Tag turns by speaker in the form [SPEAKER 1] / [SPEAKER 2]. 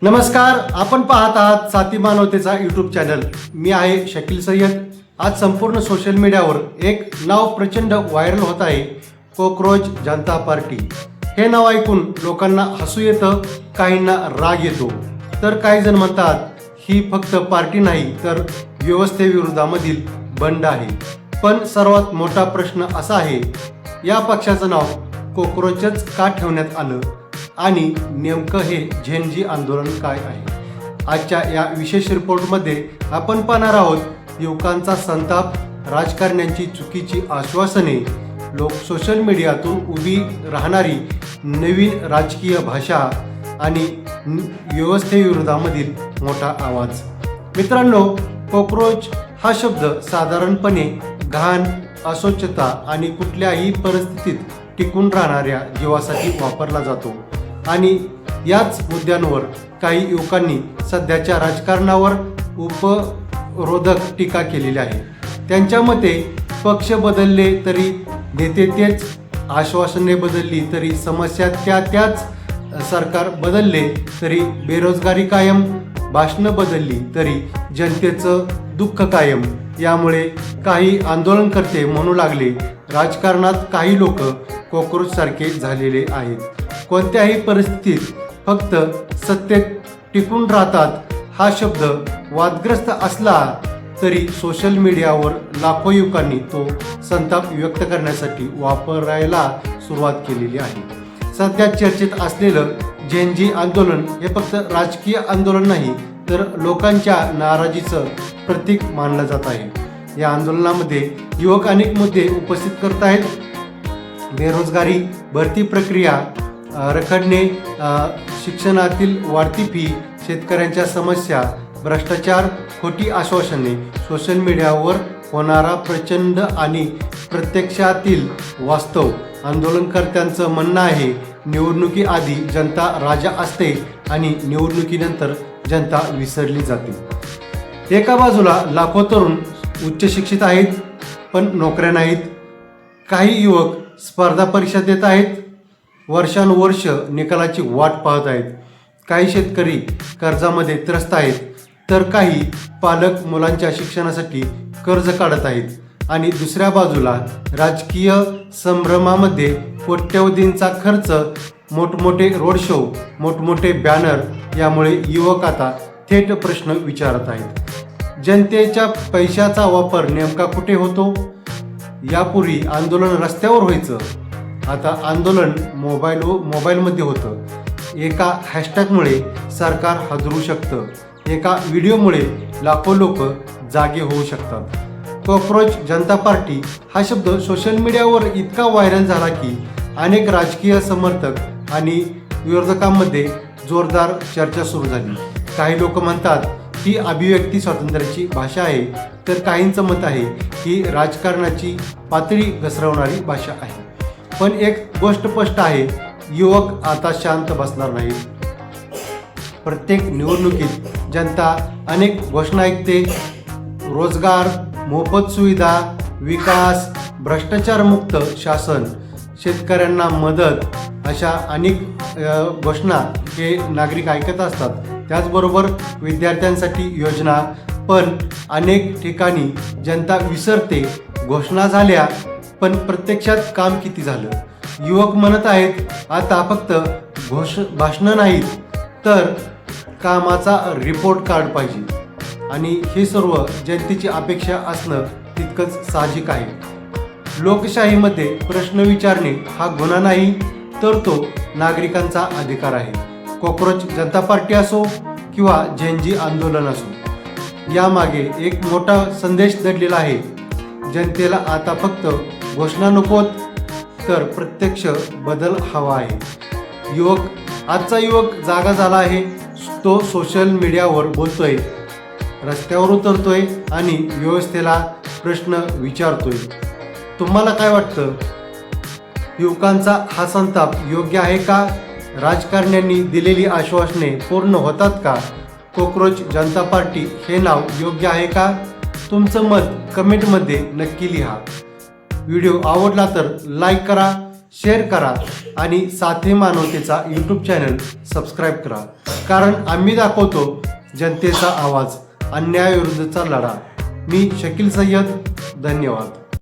[SPEAKER 1] नमस्कार, आपण पाहत आहात साथी मानवतेचा यूट्यूब चॅनल. मी आहे शकील सय्यद. आज संपूर्ण सोशल मीडियावर एक नाव प्रचंड व्हायरल होत आहे, कॉकरोच जनता पार्टी. हे नाव ऐकून लोकांना हसू येतं, काहींना राग येतो, तर काही जण म्हणतात ही फक्त पार्टी नाही तर व्यवस्थेविरोधामधील बंड आहे. पण सर्वात मोठा प्रश्न असा आहे, या पक्षाचं नाव कॉकरोचच का ठेवण्यात आलं आणि नेमकं हे झेन-झी आंदोलन काय आहे? आजच्या या विशेष रिपोर्टमध्ये आपण पाहणार आहोत युवकांचा संताप, राजकारण्यांची चुकीची आश्वासने, लोक सोशल मीडियातून उभी राहणारी नवीन राजकीय भाषा आणि व्यवस्थेविरोधामधील मोठा आवाज. मित्रांनो, कॉकरोच हा शब्द साधारणपणे घाण, अस्वच्छता आणि कुठल्याही परिस्थितीत टिकून राहणाऱ्या जीवासाठी वापरला जातो आणि याच मुद्द्यांवर काही युवकांनी सध्याच्या राजकारणावर उपरोधक टीका केलेली आहे. त्यांच्या मते पक्ष बदलले तरी नेते तेच, आश्वासने बदलली तरी समस्या त्याच, सरकार बदलले तरी बेरोजगारी कायम, भाषणं बदलली तरी जनतेचं दुःख कायम. यामुळे काही आंदोलनकर्ते म्हणू लागले, राजकारणात काही लोक कॉकरोच सारखे झालेले आहेत. कोणत्याही परिस्थितीत फक्त सत्तेत टिकून राहतात. हा शब्द वादग्रस्त असला तरी सोशल मीडियावर लाखो युवकांनी तो संताप व्यक्त करण्यासाठी वापरायला सुरुवात केलेली आहे. सध्या चर्चेत असलेलं झेन-झी आंदोलन हे फक्त राजकीय आंदोलन नाही तर लोकांच्या नाराजीचं प्रतीक मानलं जात आहे. या आंदोलनामध्ये युवक अनेक मुद्दे उपस्थित करत आहेत. बेरोजगारी, भरती प्रक्रिया रखडणे, शिक्षणातील वाढती फी, शेतकऱ्यांच्या समस्या, भ्रष्टाचार, खोटी आश्वासने, सोशल मीडियावर होणारा प्रचंड आणि प्रत्यक्षातील वास्तव. आंदोलनकर्त्यांचं म्हणणं आहे, निवडणुकीआधी जनता राजा असते आणि निवडणुकीनंतर जनता विसरली जाते. एका बाजूला लाखो तरुण उच्च शिक्षित आहेत पण नोकऱ्या नाहीत. काही युवक स्पर्धा परीक्षा देत आहेत, वर्षानुवर्ष निकालाची वाट पाहत आहेत. काही शेतकरी कर्जामध्ये त्रस्त आहेत तर काही पालक मुलांच्या शिक्षणासाठी कर्ज काढत आहेत. आणि दुसऱ्या बाजूला राजकीय संभ्रमामध्ये कोट्यवधींचा खर्च, मोठमोठे रोड शो, मोठमोठे बॅनर. यामुळे युवक आता थेट प्रश्न विचारत आहेत, जनतेच्या पैशाचा वापर नेमका कुठे होतो? यापूर्वी आंदोलन रस्त्यावर व्हायचं, आता आंदोलन मोबाईलमध्ये होतं. एका हॅशटॅगमुळे सरकार हादरू शकतं, एका व्हिडिओमुळे लाखो लोक जागे होऊ शकतात. कॉकरोच जनता पार्टी हा शब्द सोशल मीडियावर इतका व्हायरल झाला की अनेक राजकीय समर्थक आणि विरोधकांमध्ये जोरदार चर्चा सुरू झाली. काही लोक म्हणतात ही अभिव्यक्ती स्वातंत्र्याची भाषा आहे, तर काहींचं मत आहे ही राजकारणाची पातळी घसरवणारी भाषा आहे. पण एक गोष्ट स्पष्ट आहे, युवक आता शांत बसणार नाहीत. प्रत्येक निवडणुकीत जनता अनेक घोषणा ऐकते, रोजगार, मोफत सुविधा, विकास, भ्रष्टाचारमुक्त शासन, शेतकऱ्यांना मदत, अशा अनेक घोषणा हे नागरिक ऐकत असतात. त्याचबरोबर विद्यार्थ्यांसाठी योजना. पण अनेक ठिकाणी जनता विसरते, घोषणा झाल्या पण प्रत्यक्षात काम किती झालं? युवक म्हणत आहेत आता फक्त भाषणं नाहीत तर कामाचा रिपोर्ट कार्ड पाहिजे. आणि हे सर्व जनतेची अपेक्षा असणं तितकंच साहजिक आहे. लोकशाहीमध्ये प्रश्न विचारणे हा गुन्हा नाही तर तो नागरिकांचा अधिकार आहे. कॉकरोच जनता पार्टी असो किंवा झेन-झी आंदोलन असो, यामागे एक मोठा संदेश दडलेला आहे. जनतेला आता फक्त घोषणा नकोत तर प्रत्यक्ष बदल हवा आहे. आजचा युवक जागा झाला आहे. तो सोशल मीडियावर बोलतोय, रस्त्यावर उतरतोय आणि व्यवस्थेला प्रश्न विचारतोय. तुम्हाला काय वाटतं? युवकांचा हा संताप योग्य आहे का? राजकारण्यांनी दिलेली आश्वासने पूर्ण होतात का? कॉकरोच जनता पार्टी हे नाव योग्य आहे का? तुमचं मत कमेंटमध्ये नक्की लिहा. व्हिडिओ आवडला तर लाईक करा, शेअर करा आणि साथे मानवतेचा यूट्यूब चॅनल सबस्क्राईब करा, कारण आम्ही दाखवतो जनतेचा आवाज, अन्यायाविरुद्धचा लढा. मी शकील सय्यद, धन्यवाद.